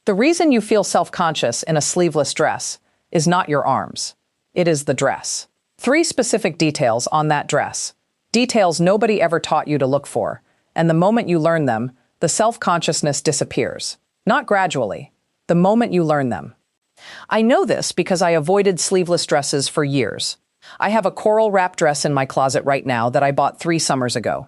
The reason you feel self-conscious in a sleeveless dress is not your arms. It is the dress. 3 specific details on that dress. Details nobody ever taught you to look for, and the moment you learn them, the self-consciousness disappears. Not gradually, the moment you learn them. I know this because I avoided sleeveless dresses for years. I have a coral wrap dress in my closet right now that I bought 3 summers ago.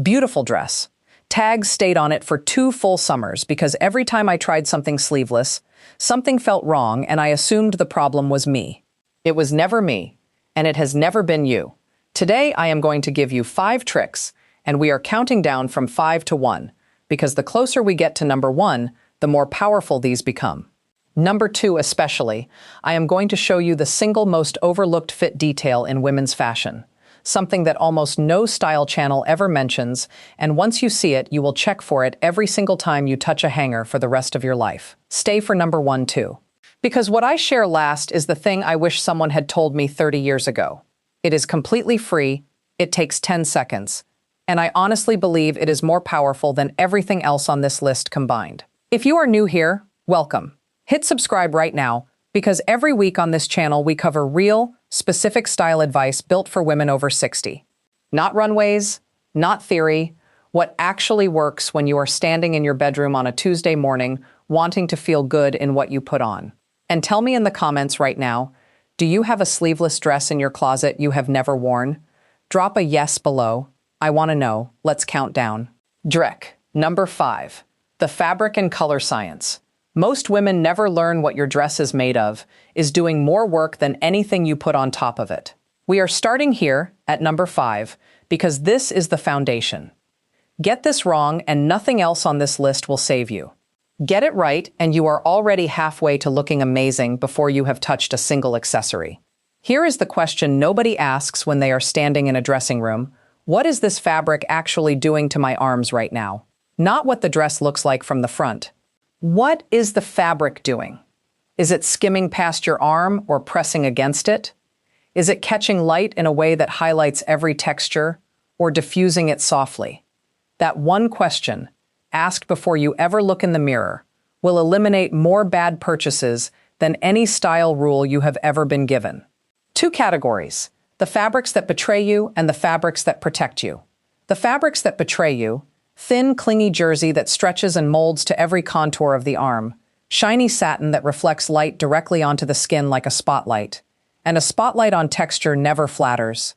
Beautiful dress. Tags stayed on it for 2 full summers because every time I tried something sleeveless, something felt wrong and I assumed the problem was me. It was never me, and it has never been you. Today I am going to give you 5 tricks, and we are counting down from 5 to 1, because the closer we get to number 1, the more powerful these become. Number 2 especially, I am going to show you the single most overlooked fit detail in women's fashion. Something that almost no style channel ever mentions, and once you see it, you will check for it every single time you touch a hanger for the rest of your life. Stay for number 1 too. Because what I share last is the thing I wish someone had told me 30 years ago. It is completely free, it takes 10 seconds, and I honestly believe it is more powerful than everything else on this list combined. If you are new here, welcome. Hit subscribe right now, because every week on this channel we cover real, specific style advice built for women over 60. Not runways, not theory, what actually works when you are standing in your bedroom on a Tuesday morning wanting to feel good in what you put on. And tell me in the comments right now, do you have a sleeveless dress in your closet you have never worn? Drop a yes below. I want to know. Let's count down. Trick number 5. The fabric and color science. Most women never learn what your dress is made of, is doing more work than anything you put on top of it. We are starting here at number 5 because this is the foundation. Get this wrong and nothing else on this list will save you. Get it right and you are already halfway to looking amazing before you have touched a single accessory. Here is the question nobody asks when they are standing in a dressing room. What is this fabric actually doing to my arms right now? Not what the dress looks like from the front. What is the fabric doing? Is it skimming past your arm or pressing against it? Is it catching light in a way that highlights every texture or diffusing it softly? That one question, asked before you ever look in the mirror, will eliminate more bad purchases than any style rule you have ever been given. 2 categories, the fabrics that betray you and the fabrics that protect you. The fabrics that betray you, thin, clingy jersey that stretches and molds to every contour of the arm, shiny satin that reflects light directly onto the skin like a spotlight, and a spotlight on texture never flatters.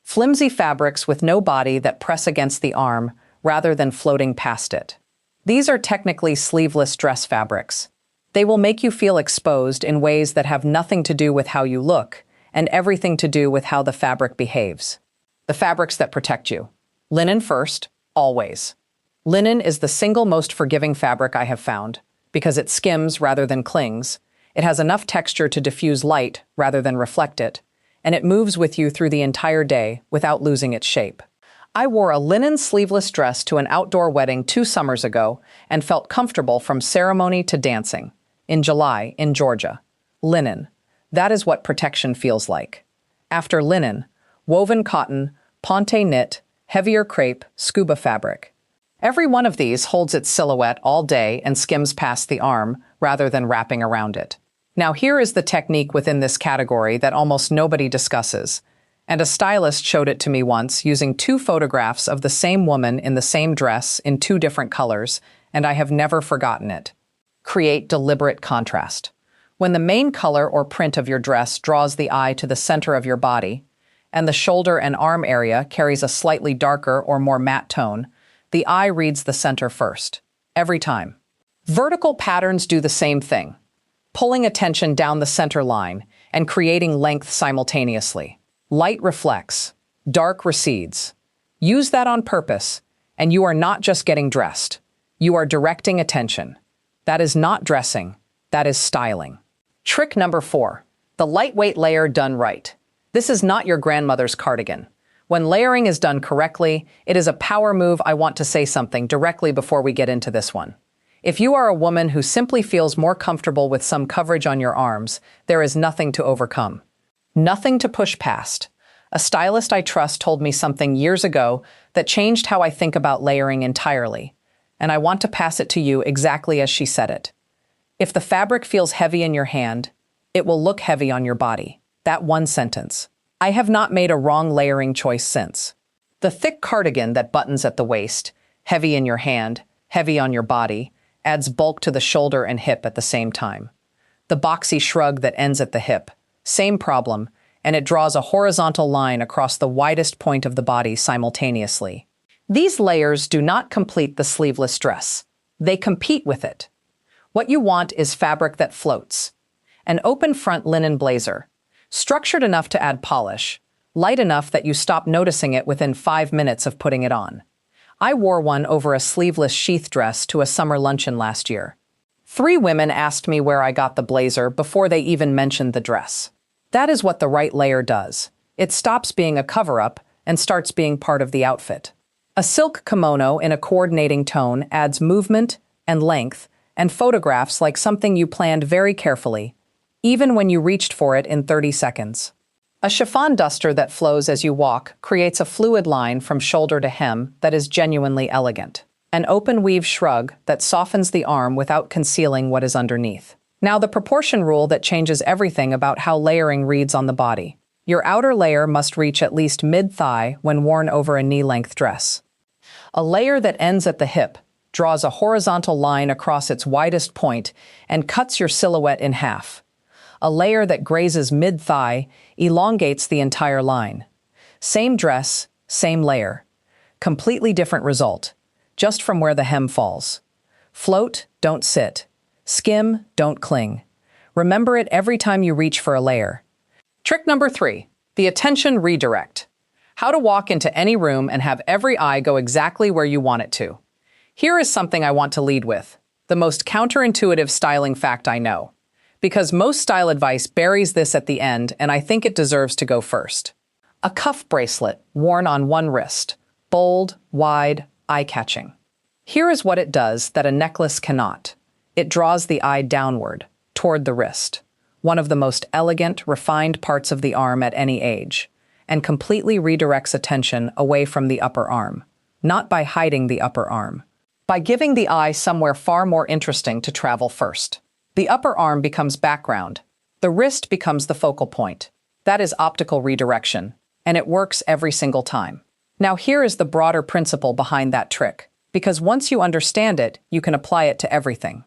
Flimsy fabrics with no body that press against the arm rather than floating past it. These are technically sleeveless dress fabrics. They will make you feel exposed in ways that have nothing to do with how you look and everything to do with how the fabric behaves. The fabrics that protect you. Linen first, always. Linen is the single most forgiving fabric I have found because it skims rather than clings. It has enough texture to diffuse light rather than reflect it, and it moves with you through the entire day without losing its shape. I wore a linen sleeveless dress to an outdoor wedding 2 summers ago and felt comfortable from ceremony to dancing. In July, in Georgia. Linen. That is what protection feels like. After linen, woven cotton, ponte knit, heavier crepe, scuba fabric. Every one of these holds its silhouette all day and skims past the arm rather than wrapping around it. Now here is the technique within this category that almost nobody discusses. And a stylist showed it to me once using 2 photographs of the same woman in the same dress in 2 different colors, and I have never forgotten it. Create deliberate contrast. When the main color or print of your dress draws the eye to the center of your body, and the shoulder and arm area carries a slightly darker or more matte tone, the eye reads the center first. Every time. Vertical patterns do the same thing, pulling attention down the center line and creating length simultaneously. Light reflects, dark recedes. Use that on purpose, and you are not just getting dressed. You are directing attention. That is not dressing, that is styling. Trick number 4, the lightweight layer done right. This is not your grandmother's cardigan. When layering is done correctly, it is a power move. I want to say something directly before we get into this one. If you are a woman who simply feels more comfortable with some coverage on your arms, there is nothing to overcome. Nothing to push past. A stylist I trust told me something years ago that changed how I think about layering entirely, and I want to pass it to you exactly as she said it. If the fabric feels heavy in your hand, it will look heavy on your body. That one sentence. I have not made a wrong layering choice since. The thick cardigan that buttons at the waist, heavy in your hand, heavy on your body, adds bulk to the shoulder and hip at the same time. The boxy shrug that ends at the hip, same problem, and it draws a horizontal line across the widest point of the body simultaneously. These layers do not complete the sleeveless dress. They compete with it. What you want is fabric that floats. An open front linen blazer, structured enough to add polish, light enough that you stop noticing it within 5 minutes of putting it on. I wore one over a sleeveless sheath dress to a summer luncheon last year. 3 women asked me where I got the blazer before they even mentioned the dress. That is what the right layer does. It stops being a cover-up and starts being part of the outfit. A silk kimono in a coordinating tone adds movement and length and photographs like something you planned very carefully, even when you reached for it in 30 seconds. A chiffon duster that flows as you walk creates a fluid line from shoulder to hem that is genuinely elegant. An open weave shrug that softens the arm without concealing what is underneath. Now the proportion rule that changes everything about how layering reads on the body. Your outer layer must reach at least mid-thigh when worn over a knee-length dress. A layer that ends at the hip draws a horizontal line across its widest point and cuts your silhouette in half. A layer that grazes mid-thigh elongates the entire line. Same dress, same layer. Completely different result, just from where the hem falls. Float, don't sit. Skim, don't cling. Remember it every time you reach for a layer. Trick number 3, the attention redirect. How to walk into any room and have every eye go exactly where you want it to. Here is something I want to lead with, the most counterintuitive styling fact I know. Because most style advice buries this at the end, and I think it deserves to go first. A cuff bracelet worn on one wrist. Bold, wide, eye-catching. Here is what it does that a necklace cannot. It draws the eye downward, toward the wrist, one of the most elegant, refined parts of the arm at any age, and completely redirects attention away from the upper arm, not by hiding the upper arm, by giving the eye somewhere far more interesting to travel first. The upper arm becomes background. The wrist becomes the focal point. That is optical redirection, and it works every single time. Now here is the broader principle behind that trick, because once you understand it, you can apply it to everything.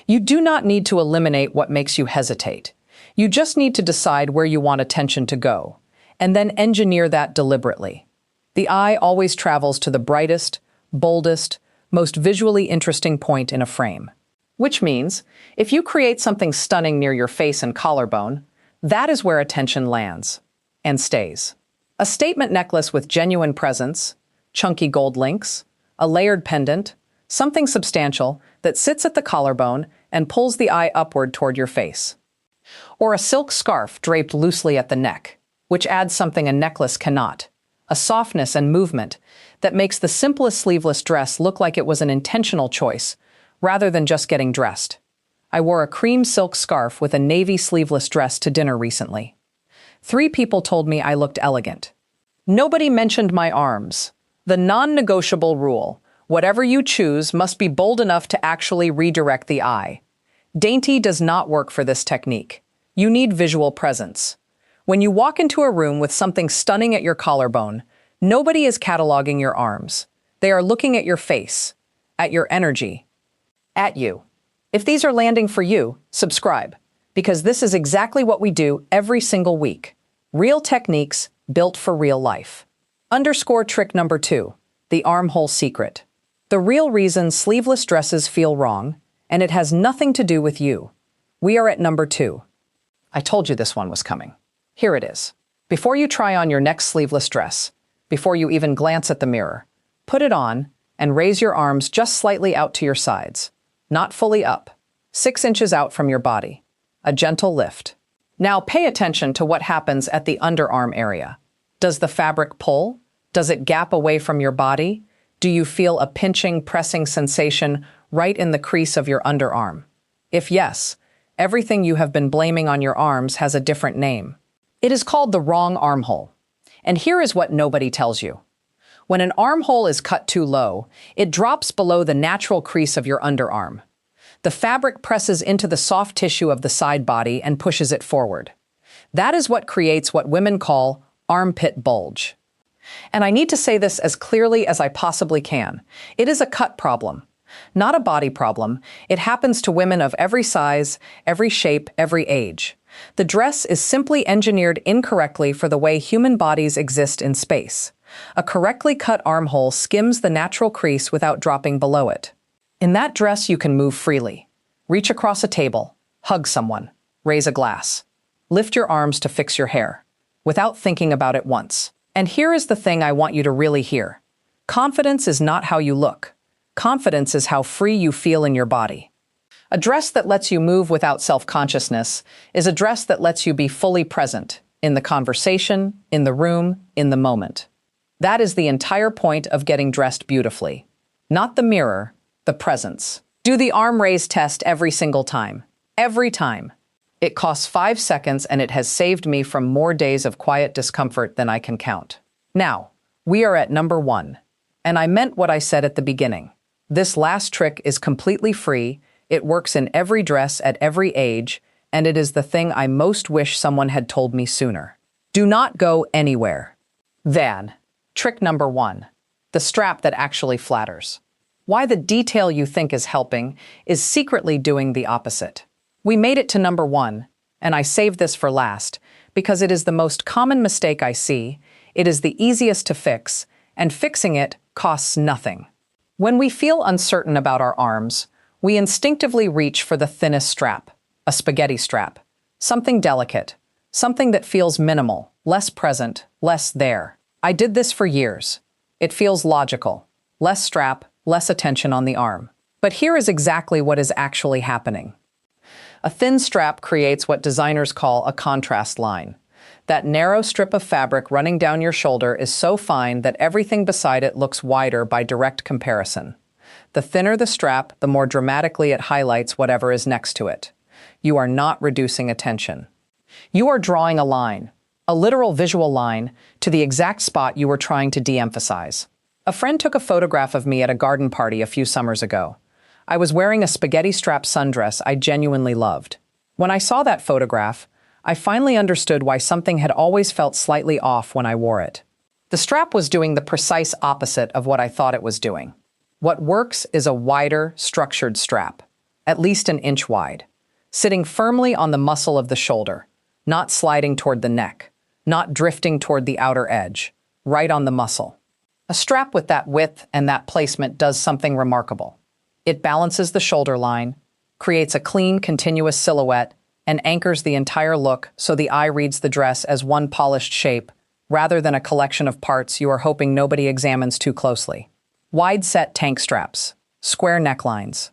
You do not need to eliminate what makes you hesitate. You just need to decide where you want attention to go, and then engineer that deliberately. The eye always travels to the brightest, boldest, most visually interesting point in a frame. Which means, if you create something stunning near your face and collarbone, that is where attention lands and stays. A statement necklace with genuine presence, chunky gold links, a layered pendant, something substantial that sits at the collarbone and pulls the eye upward toward your face. Or a silk scarf draped loosely at the neck, which adds something a necklace cannot, a softness and movement that makes the simplest sleeveless dress look like it was an intentional choice, rather than just getting dressed. I wore a cream silk scarf with a navy sleeveless dress to dinner recently. 3 people told me I looked elegant. Nobody mentioned my arms. The non-negotiable rule. Whatever you choose must be bold enough to actually redirect the eye. Dainty does not work for this technique. You need visual presence. When you walk into a room with something stunning at your collarbone, nobody is cataloging your arms. They are looking at your face, at your energy, at you. If these are landing for you, subscribe, because this is exactly what we do every single week. Real techniques built for real life. Trick number 2, the armhole secret. The real reason sleeveless dresses feel wrong, and it has nothing to do with you. We are at number 2. I told you this one was coming. Here it is. Before you try on your next sleeveless dress, before you even glance at the mirror, put it on and raise your arms just slightly out to your sides, not fully up, 6 inches out from your body. A gentle lift. Now pay attention to what happens at the underarm area. Does the fabric pull? Does it gap away from your body? Do you feel a pinching, pressing sensation right in the crease of your underarm? If yes, everything you have been blaming on your arms has a different name. It is called the wrong armhole. And here is what nobody tells you. When an armhole is cut too low, it drops below the natural crease of your underarm. The fabric presses into the soft tissue of the side body and pushes it forward. That is what creates what women call armpit bulge. And I need to say this as clearly as I possibly can. It is a cut problem, not a body problem. It happens to women of every size, every shape, every age. The dress is simply engineered incorrectly for the way human bodies exist in space. A correctly cut armhole skims the natural crease without dropping below it. In that dress, you can move freely. Reach across a table, hug someone, raise a glass, lift your arms to fix your hair, without thinking about it once. And here is the thing I want you to really hear. Confidence is not how you look. Confidence is how free you feel in your body. A dress that lets you move without self-consciousness is a dress that lets you be fully present in the conversation, in the room, in the moment. That is the entire point of getting dressed beautifully. Not the mirror, the presence. Do the arm raise test every single time. Every time. It costs 5 seconds and it has saved me from more days of quiet discomfort than I can count. Now, we are at number 1. And I meant what I said at the beginning. This last trick is completely free. It works in every dress at every age, and it is the thing I most wish someone had told me sooner. Do not go anywhere. Then, trick number 1. The strap that actually flatters. Why the detail you think is helping is secretly doing the opposite. We made it to number 1, and I saved this for last, because it is the most common mistake I see, it is the easiest to fix, and fixing it costs nothing. When we feel uncertain about our arms, we instinctively reach for the thinnest strap, a spaghetti strap, something delicate, something that feels minimal, less present, less there. I did this for years. It feels logical. Less strap, less attention on the arm. But here is exactly what is actually happening. A thin strap creates what designers call a contrast line. That narrow strip of fabric running down your shoulder is so fine that everything beside it looks wider by direct comparison. The thinner the strap, the more dramatically it highlights whatever is next to it. You are not reducing attention. You are drawing a line, a literal visual line, to the exact spot you were trying to de-emphasize. A friend took a photograph of me at a garden party a few summers ago. I was wearing a spaghetti-strap sundress I genuinely loved. When I saw that photograph, I finally understood why something had always felt slightly off when I wore it. The strap was doing the precise opposite of what I thought it was doing. What works is a wider, structured strap, at least an inch wide, sitting firmly on the muscle of the shoulder, not sliding toward the neck, not drifting toward the outer edge, right on the muscle. A strap with that width and that placement does something remarkable. It balances the shoulder line, creates a clean, continuous silhouette, and anchors the entire look so the eye reads the dress as one polished shape, rather than a collection of parts you are hoping nobody examines too closely. Wide-set tank straps, square necklines,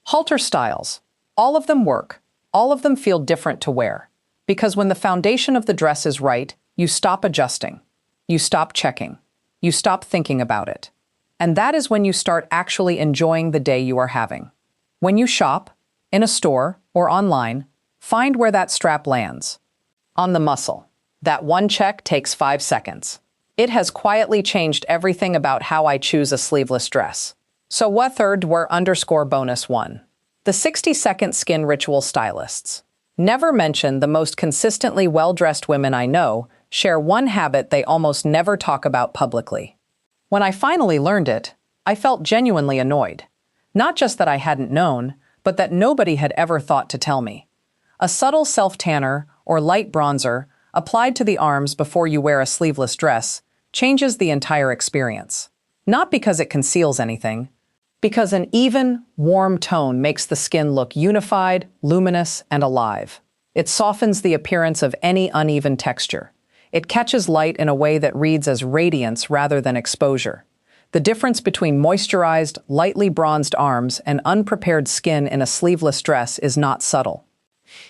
halter styles, all of them work. All of them feel different to wear. Because when the foundation of the dress is right, you stop adjusting. You stop checking. You stop thinking about it. And that is when you start actually enjoying the day you are having. When you shop, in a store or online, find where that strap lands. On the muscle. That one check takes 5 seconds. It has quietly changed everything about how I choose a sleeveless dress. So what third were _bonus 1. The 60-second skin ritual stylists. Never mention the most consistently well-dressed women I know share one habit they almost never talk about publicly. When I finally learned it, I felt genuinely annoyed. Not just that I hadn't known, but that nobody had ever thought to tell me. A subtle self-tanner or light bronzer applied to the arms before you wear a sleeveless dress changes the entire experience. Not because it conceals anything, because an even, warm tone makes the skin look unified, luminous, and alive. It softens the appearance of any uneven texture. It catches light in a way that reads as radiance rather than exposure. The difference between moisturized, lightly bronzed arms and unprepared skin in a sleeveless dress is not subtle.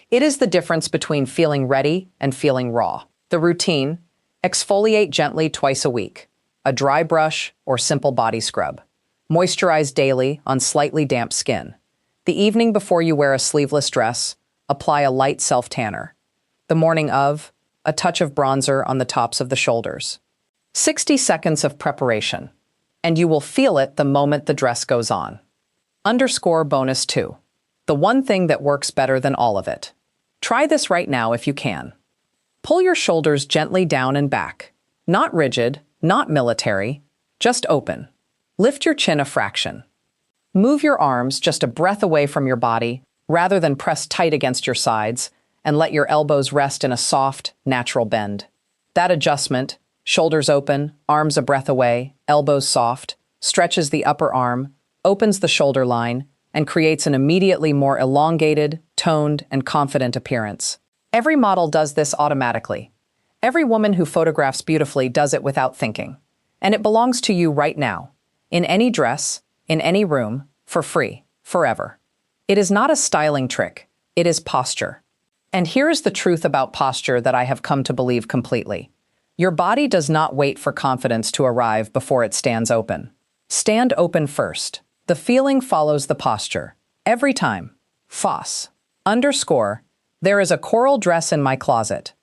It is the difference between feeling ready and feeling raw. The routine: exfoliate gently twice a week, a dry brush or simple body scrub. Moisturize daily on slightly damp skin. The evening before you wear a sleeveless dress, apply a light self-tanner. The morning of, a touch of bronzer on the tops of the shoulders. 60 seconds of preparation, and you will feel it the moment the dress goes on. _bonus 2. The one thing that works better than all of it. Try this right now if you can. Pull your shoulders gently down and back. Not rigid, not military, just open. Lift your chin a fraction. Move your arms just a breath away from your body, rather than press tight against your sides, and let your elbows rest in a soft, natural bend. That adjustment, shoulders open, arms a breath away, elbows soft, stretches the upper arm, opens the shoulder line, and creates an immediately more elongated, toned, and confident appearance. Every model does this automatically. Every woman who photographs beautifully does it without thinking. And it belongs to you right now, in any dress, in any room, for free, forever. It is not a styling trick, it is posture. And here is the truth about posture that I have come to believe completely. Your body does not wait for confidence to arrive before it stands open. Stand open first. The feeling follows the posture. Every time. Foss. There is a coral dress in my closet.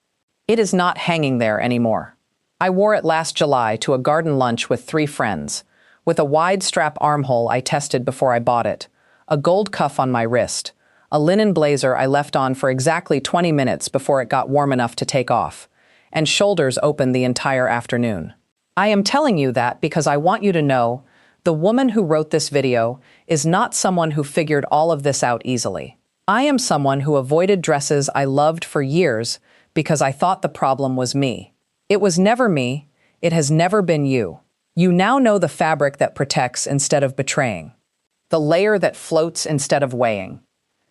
It is not hanging there anymore. I wore it last July to a garden lunch with 3 friends, with a wide strap armhole I tested before I bought it, a gold cuff on my wrist, a linen blazer I left on for exactly 20 minutes before it got warm enough to take off, and shoulders open the entire afternoon. I am telling you that because I want you to know the woman who wrote this video is not someone who figured all of this out easily. I am someone who avoided dresses I loved for years because I thought the problem was me. It was never me. It has never been you. You now know the fabric that protects instead of betraying, the layer that floats instead of weighing,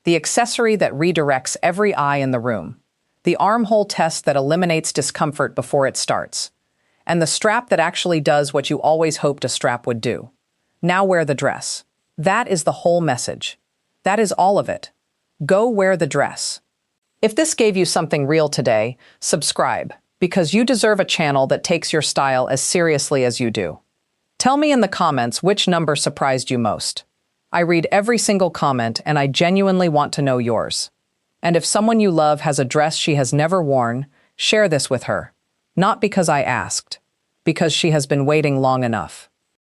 the accessory that redirects every eye in the room, the armhole test that eliminates discomfort before it starts, and the strap that actually does what you always hoped a strap would do. Now wear the dress. That is the whole message. That is all of it. Go wear the dress. If this gave you something real today, subscribe, because you deserve a channel that takes your style as seriously as you do. Tell me in the comments which number surprised you most. I read every single comment and I genuinely want to know yours. And if someone you love has a dress she has never worn, share this with her. Not because I asked, because she has been waiting long enough.